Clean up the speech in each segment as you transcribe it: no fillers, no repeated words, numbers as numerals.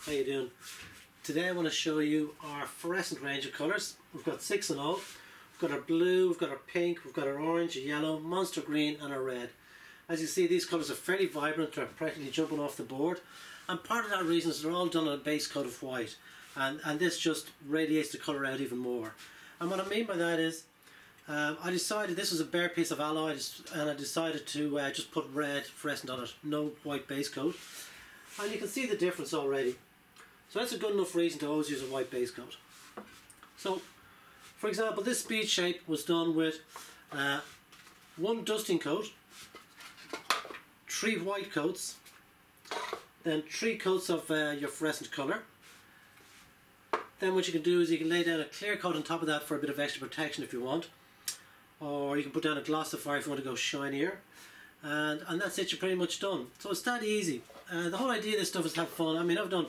How you doing? Today I want to show you our fluorescent range of colours. We've got 6 in all. We've got our blue, we've got our pink, we've got our orange, a yellow, monster green and our red. As you see, these colours are fairly vibrant, they're practically jumping off the board, and part of that reason is they're all done on a base coat of white, and this just radiates the colour out even more. And what I mean by that is I decided this was a bare piece of alloy and I decided to just put red fluorescent on it, no white base coat, and you can see the difference already. So that's a good enough reason to always use a white base coat. So, for example, this speed shape was done with one dusting coat, 3 white coats, then 3 coats of your fluorescent colour. Then what you can do is you can lay down a clear coat on top of that for a bit of extra protection if you want, or you can put down a glossifier if you want to go shinier, and that's it, you're pretty much done. So it's that easy. The whole idea of this stuff is to have fun. I mean, I've done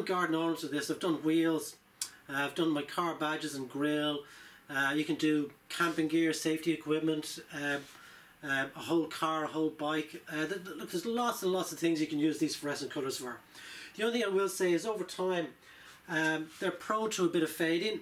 garden ornaments with this, I've done wheels, I've done my car badges and grille, you can do camping gear, safety equipment, a whole car, a whole bike. Look, there's lots and lots of things you can use these fluorescent colours for. The only thing I will say is over time they're prone to a bit of fading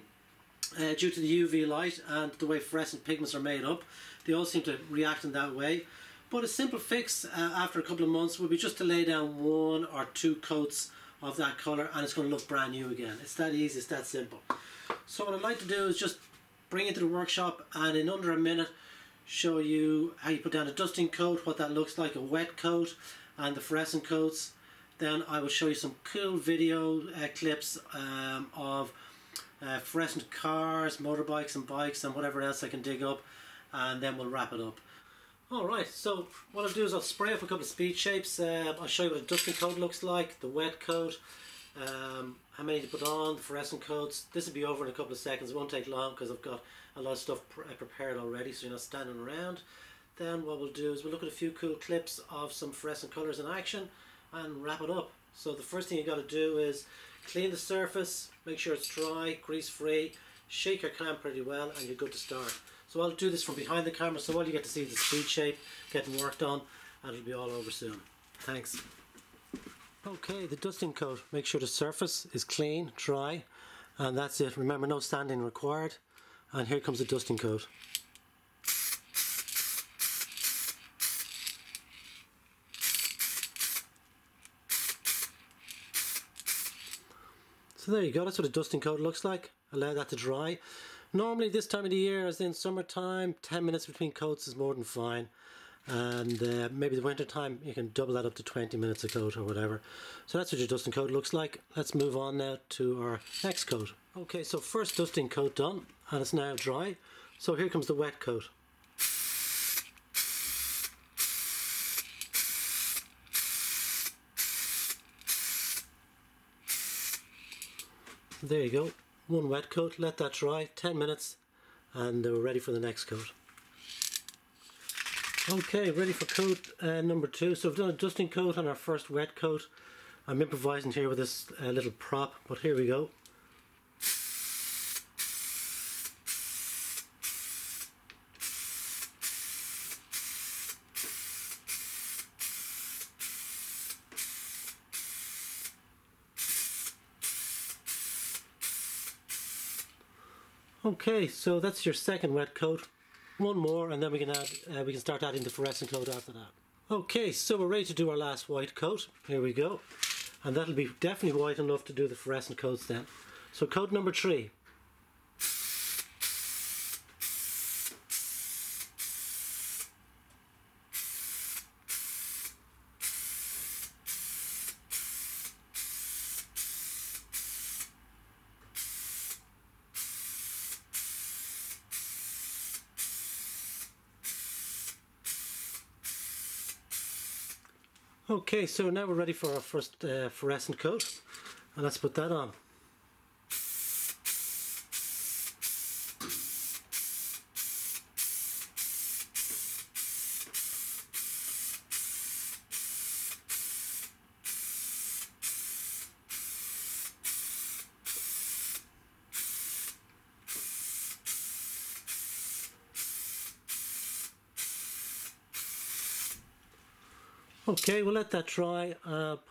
due to the UV light and the way fluorescent pigments are made up. They all seem to react in that way. But a simple fix after a couple of months would be just to lay down 1 or 2 coats of that colour and it's going to look brand new again. It's that easy, it's that simple. So what I'd like to do is just bring it to the workshop and in under a minute show you how you put down a dusting coat, what that looks like, a wet coat and the fluorescent coats. Then I will show you some cool video clips of fluorescent cars, motorbikes and bikes and whatever else I can dig up, and then we'll wrap it up. Alright, so what I'll do is I'll spray up a couple of speed shapes. I'll show you what a dusting coat looks like, the wet coat, how many to put on, the fluorescent coats. This will be over in a couple of seconds, it won't take long because I've got a lot of stuff prepared already, so you're not standing around. Then what we'll do is we'll look at a few cool clips of some fluorescent colours in action and wrap it up. So the first thing you got to do is clean the surface, make sure it's dry, grease free, shake your cam pretty well and you're good to start. So I'll do this from behind the camera, so all you get to see is the speed shape getting worked on, and it'll be all over soon. Thanks. Okay, the dusting coat. Make sure the surface is clean, dry, and that's it. Remember, no sanding required. And here comes the dusting coat. So there you go, that's what a dusting coat looks like. Allow that to dry. Normally this time of the year, as in summertime, 10 minutes between coats is more than fine. And maybe the winter time you can double that up to 20 minutes a coat or whatever. So that's what your dusting coat looks like. Let's move on now to our next coat. Okay, so first dusting coat done and it's now dry. So here comes the wet coat. There you go. 1 wet coat, let that dry, 10 minutes and we're ready for the next coat. Okay, ready for coat number 2. So I've done a dusting coat on our first wet coat. I'm improvising here with this little prop, but here we go. Okay, so that's your second wet coat. 1 more and then we can start adding the fluorescent coat after that. Okay, so we're ready to do our last white coat. Here we go. And that'll be definitely white enough to do the fluorescent coats then. So coat number 3. Okay, so now we're ready for our first fluorescent coat, and let's put that on. Okay, we'll let that dry,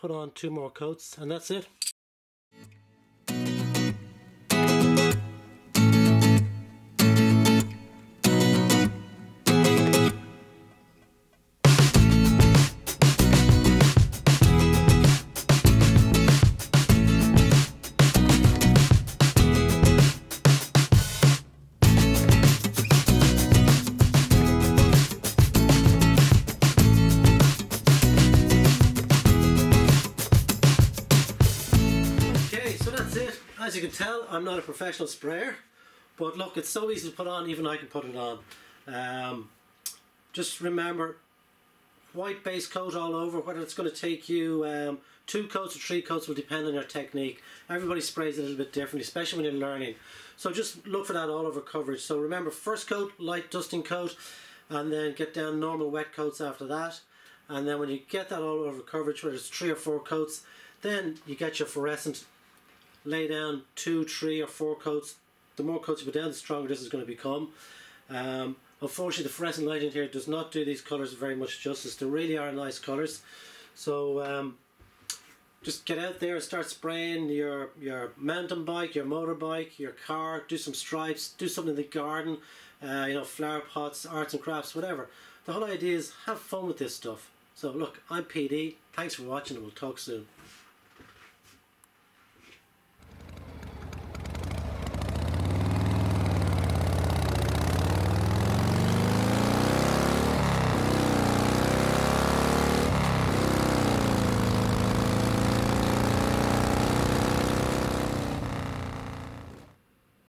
put on 2 more coats and that's it. can tell, I'm not a professional sprayer, but look, it's so easy to put on, even I can put it on. Just remember, white base coat all over. Whether it's going to take you 2 coats or 3 coats will depend on your technique. Everybody sprays a little bit differently, especially when you're learning. So just look for that all over coverage. So remember, first coat, light dusting coat, and then get down normal wet coats after that. And then when you get that all over coverage, whether it's 3 or 4 coats, then you get your fluorescent, lay down 2, 3 or 4 coats. The more coats you put down, the stronger this is going to become. Unfortunately, the fluorescent light in here does not do these colours very much justice. They really are nice colours. So just get out there and start spraying your mountain bike, your motorbike, your car. Do some stripes, do something in the garden, you know, flower pots, arts and crafts, whatever. The whole idea is have fun with this stuff. So look, I'm PD. Thanks for watching and we'll talk soon.